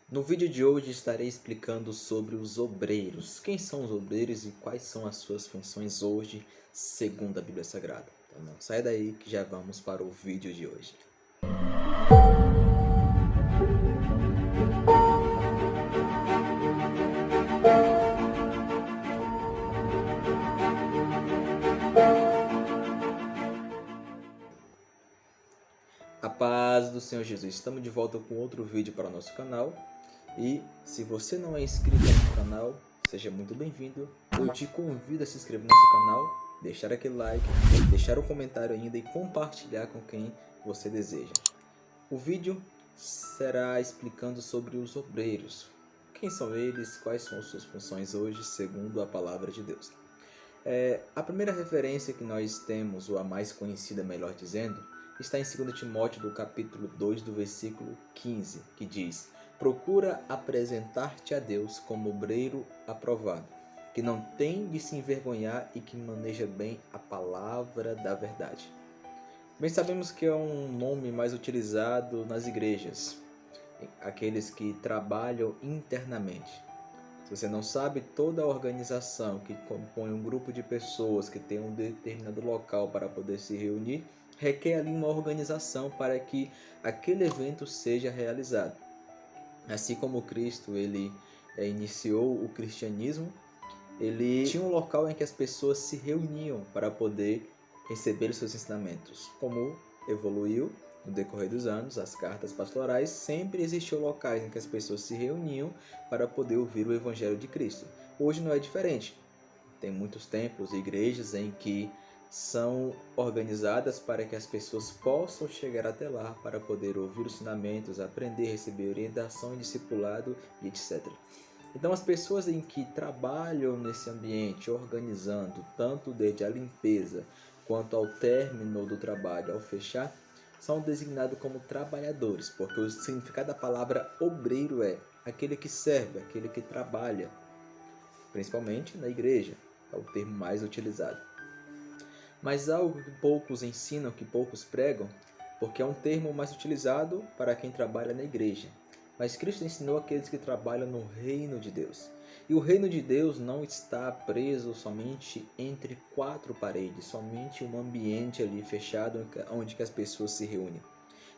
No vídeo de hoje estarei explicando sobre os obreiros. Quem são os obreiros e quais são as suas funções hoje, segundo a Bíblia Sagrada. Então não sai daí que já vamos para o vídeo de hoje. A paz do Senhor Jesus. Estamos de volta com outro vídeo para o nosso canal. E se você não é inscrito no canal, seja muito bem-vindo. Eu te convido a se inscrever no nosso canal, deixar aquele like, deixar um comentário ainda e compartilhar com quem você deseja. O vídeo será explicando sobre os obreiros. Quem são eles, quais são suas funções hoje, segundo a palavra de Deus. A primeira referência que nós temos, ou a mais conhecida, melhor dizendo, está em 2 Timóteo, do capítulo 2, do versículo 15, que diz: procura apresentar-te a Deus como obreiro aprovado, que não tem de se envergonhar e que maneja bem a palavra da verdade. Bem, sabemos que é um nome mais utilizado nas igrejas, aqueles que trabalham internamente. Se você não sabe, toda a organização que compõe um grupo de pessoas que tem um determinado local para poder se reunir, requer ali uma organização para que aquele evento seja realizado. Assim como Cristo ele iniciou o cristianismo, ele tinha um local em que as pessoas se reuniam para poder receber os seus ensinamentos. Como evoluiu no decorrer dos anos, as cartas pastorais, sempre existiam locais em que as pessoas se reuniam para poder ouvir o Evangelho de Cristo. Hoje não é diferente. Tem muitos templos e igrejas em que são organizadas para que as pessoas possam chegar até lá para poder ouvir os ensinamentos, aprender, receber orientação e discipulado e etc. Então as pessoas em que trabalham nesse ambiente, organizando tanto desde a limpeza quanto ao término do trabalho, ao fechar, são designados como trabalhadores, porque o significado da palavra obreiro é aquele que serve, aquele que trabalha, principalmente na igreja, é o termo mais utilizado. Mas algo que poucos ensinam, que poucos pregam, porque é um termo mais utilizado para quem trabalha na igreja. Mas Cristo ensinou aqueles que trabalham no reino de Deus. E o reino de Deus não está preso somente entre quatro paredes, somente um ambiente ali fechado onde que as pessoas se reúnem.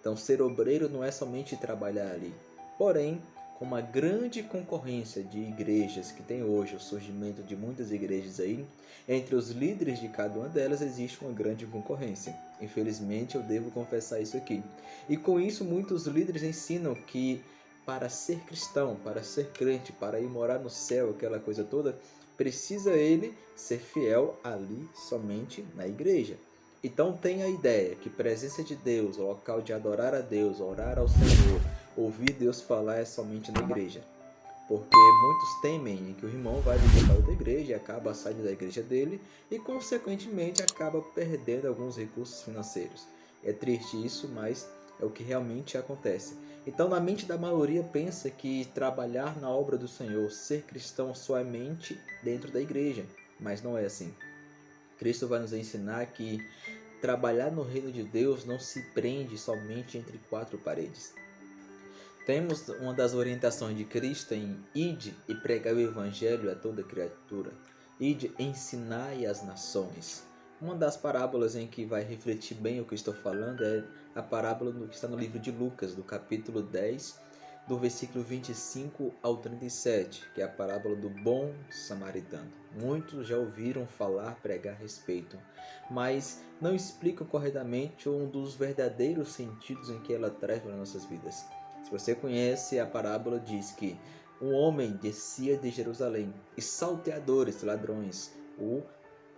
Então ser obreiro não é somente trabalhar ali. Porém, com uma grande concorrência de igrejas que tem hoje, o surgimento de muitas igrejas aí, entre os líderes de cada uma delas existe uma grande concorrência. Infelizmente eu devo confessar isso aqui. E com isso muitos líderes ensinam que para ser cristão, para ser crente, para ir morar no céu, aquela coisa toda, precisa ele ser fiel ali somente na igreja. Então tem a ideia que presença de Deus, o local de adorar a Deus, orar ao Senhor, ouvir Deus falar é somente na igreja. Porque muitos temem que o irmão vai visitar outra igreja e acaba saindo da igreja dele e consequentemente acaba perdendo alguns recursos financeiros. É triste isso, mas é o que realmente acontece. Então na mente da maioria pensa que trabalhar na obra do Senhor, ser cristão somente dentro da igreja, mas não é assim. Cristo vai nos ensinar que trabalhar no reino de Deus não se prende somente entre quatro paredes. Temos uma das orientações de Cristo em ide e pregai o evangelho a toda criatura. Ide, ensinai as nações. Uma das parábolas em que vai refletir bem o que estou falando é a parábola que está no livro de Lucas, do capítulo 10, do versículo 25 ao 37, que é a parábola do bom samaritano. Muitos já ouviram falar, pregar a respeito, mas não explicam corretamente um dos verdadeiros sentidos em que ela traz para nossas vidas. Se você conhece, a parábola diz que um homem descia de Jerusalém e salteadores, ladrões, o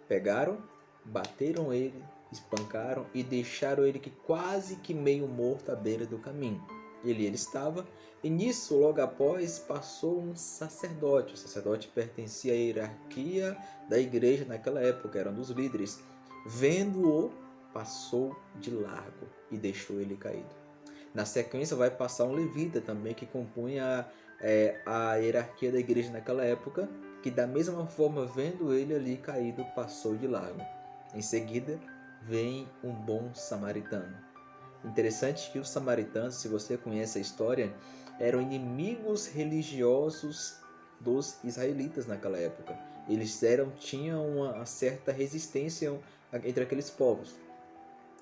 pegaram, bateram ele, espancaram e deixaram ele que quase que meio morto à beira do caminho. Ele estava, e nisso, logo após, passou um sacerdote. O sacerdote pertencia à hierarquia da igreja naquela época, era um dos líderes. Vendo-o, passou de largo e deixou ele caído. Na sequência vai passar um levita também que compunha a hierarquia da igreja naquela época, que da mesma forma, vendo ele ali caído, passou de largo. Em seguida vem um bom samaritano. Interessante que os samaritanos, se você conhece a história, eram inimigos religiosos dos israelitas naquela época. Eles tinham uma certa resistência entre aqueles povos.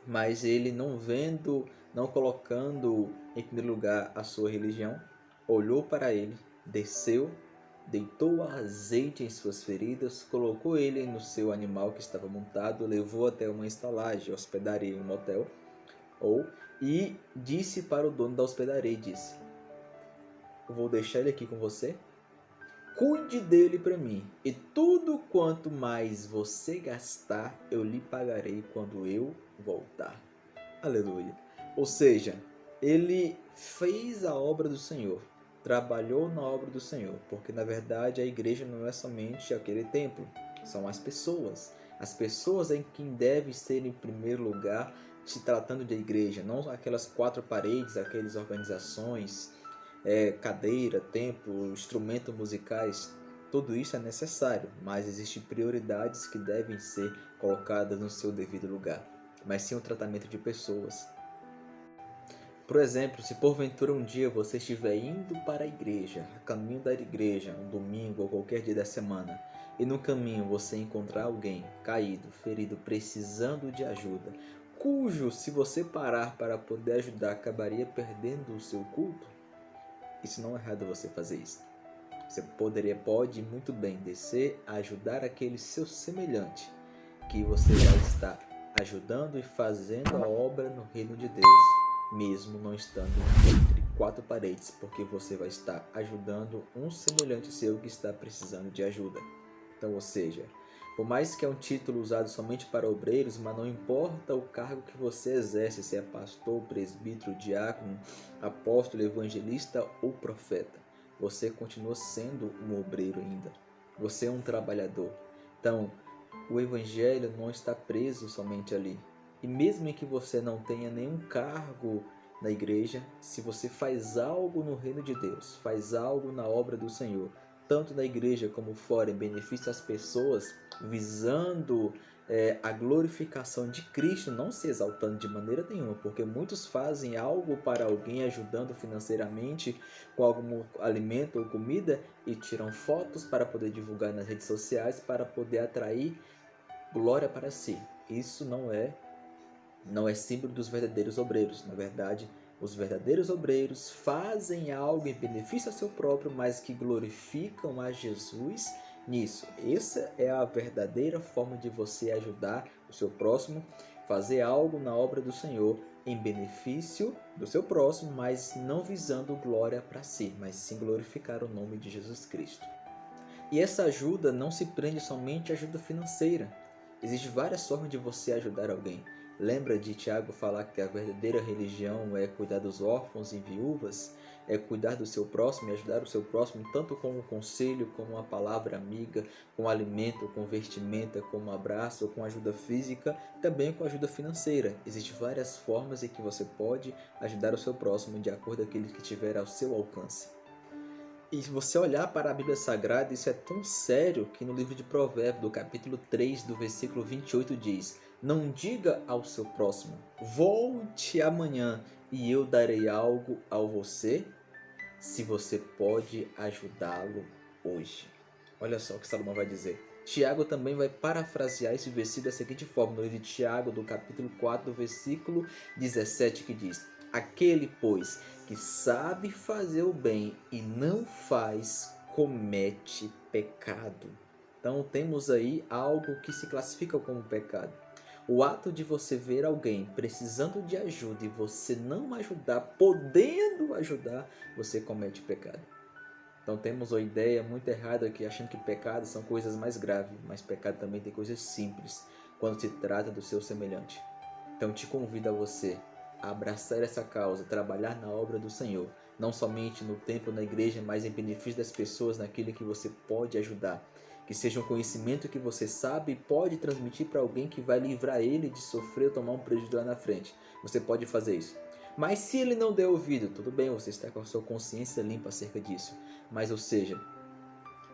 Mas ele, não vendo, não colocando em primeiro lugar a sua religião, olhou para ele, desceu, deitou azeite em suas feridas, colocou ele no seu animal que estava montado, levou até uma estalagem, hospedaria, um motel, e disse para o dono da hospedaria, disse: vou deixar ele aqui com você, cuide dele para mim, e tudo quanto mais você gastar, eu lhe pagarei quando eu voltar. Aleluia. Ou seja, ele fez a obra do Senhor, trabalhou na obra do Senhor, porque na verdade a igreja não é somente aquele templo, são as pessoas. As pessoas em quem deve ser em primeiro lugar, se tratando de igreja, não aquelas quatro paredes, aquelas organizações, cadeira, templo, instrumentos musicais. Tudo isso é necessário, mas existem prioridades que devem ser colocadas no seu devido lugar, mas sim o tratamento de pessoas. Por exemplo, se porventura um dia você estiver indo para a igreja, a caminho da igreja, um domingo ou qualquer dia da semana, e no caminho você encontrar alguém caído, ferido, precisando de ajuda, cujo, se você parar para poder ajudar, acabaria perdendo o seu culto, isso não é errado você fazer isso. Você pode muito bem descer a ajudar aquele seu semelhante, que você vai estar ajudando e fazendo a obra no reino de Deus, mesmo não estando entre quatro paredes, porque você vai estar ajudando um semelhante seu que está precisando de ajuda. Então, ou seja, por mais que é um título usado somente para obreiros, mas não importa o cargo que você exerce, se é pastor, presbítero, diácono, apóstolo, evangelista ou profeta, você continua sendo um obreiro ainda. Você é um trabalhador. Então, o evangelho não está preso somente ali. E mesmo que você não tenha nenhum cargo na igreja, se você faz algo no reino de Deus, faz algo na obra do Senhor, tanto na igreja como fora, em benefício às pessoas, visando a glorificação de Cristo, não se exaltando de maneira nenhuma, porque muitos fazem algo para alguém, ajudando financeiramente com algum alimento ou comida, e tiram fotos para poder divulgar nas redes sociais, para poder atrair glória para si. Isso não é símbolo dos verdadeiros obreiros. Na verdade, os verdadeiros obreiros fazem algo em benefício a seu próprio, mas que glorificam a Jesus nisso. Essa é a verdadeira forma de você ajudar o seu próximo, fazer algo na obra do Senhor em benefício do seu próximo, mas não visando glória para si, mas sim glorificar o nome de Jesus Cristo. E essa ajuda não se prende somente à ajuda financeira. Existem várias formas de você ajudar alguém. Lembra de Tiago falar que a verdadeira religião é cuidar dos órfãos e viúvas, é cuidar do seu próximo e ajudar o seu próximo, tanto com um conselho, com uma palavra amiga, com alimento, com vestimenta, com um abraço, com ajuda física, também com ajuda financeira. Existem várias formas em que você pode ajudar o seu próximo de acordo com aquilo que tiver ao seu alcance. E se você olhar para a Bíblia Sagrada, isso é tão sério que no livro de Provérbios, do capítulo 3, do versículo 28, diz: não diga ao seu próximo, volte amanhã e eu darei algo a você, se você pode ajudá-lo hoje. Olha só o que Salomão vai dizer. Tiago também vai parafrasear esse versículo da seguinte forma, no livro de Tiago, do capítulo 4, do versículo 17, que diz: aquele, pois, que sabe fazer o bem e não faz, comete pecado. Então temos aí algo que se classifica como pecado. O ato de você ver alguém precisando de ajuda e você não ajudar, podendo ajudar, você comete pecado. Então temos uma ideia muito errada aqui, achando que pecado são coisas mais graves, mas pecado também tem coisas simples, quando se trata do seu semelhante. Então te convido a você a abraçar essa causa, trabalhar na obra do Senhor, não somente no templo, na igreja, mas em benefício das pessoas, naquilo que você pode ajudar. Que seja um conhecimento que você sabe e pode transmitir para alguém que vai livrar ele de sofrer ou tomar um prejuízo lá na frente. Você pode fazer isso. Mas se ele não der ouvido, tudo bem, você está com a sua consciência limpa acerca disso. Mas, ou seja,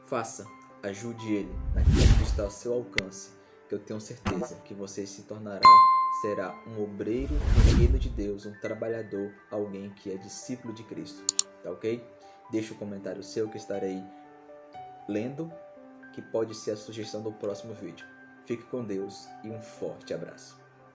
faça, ajude ele naquilo que está ao seu alcance, que eu tenho certeza que você se tornará será um obreiro do reino de Deus, um trabalhador, alguém que é discípulo de Cristo, tá ok? Deixa um comentário seu que estarei lendo, que pode ser a sugestão do próximo vídeo. Fique com Deus e um forte abraço.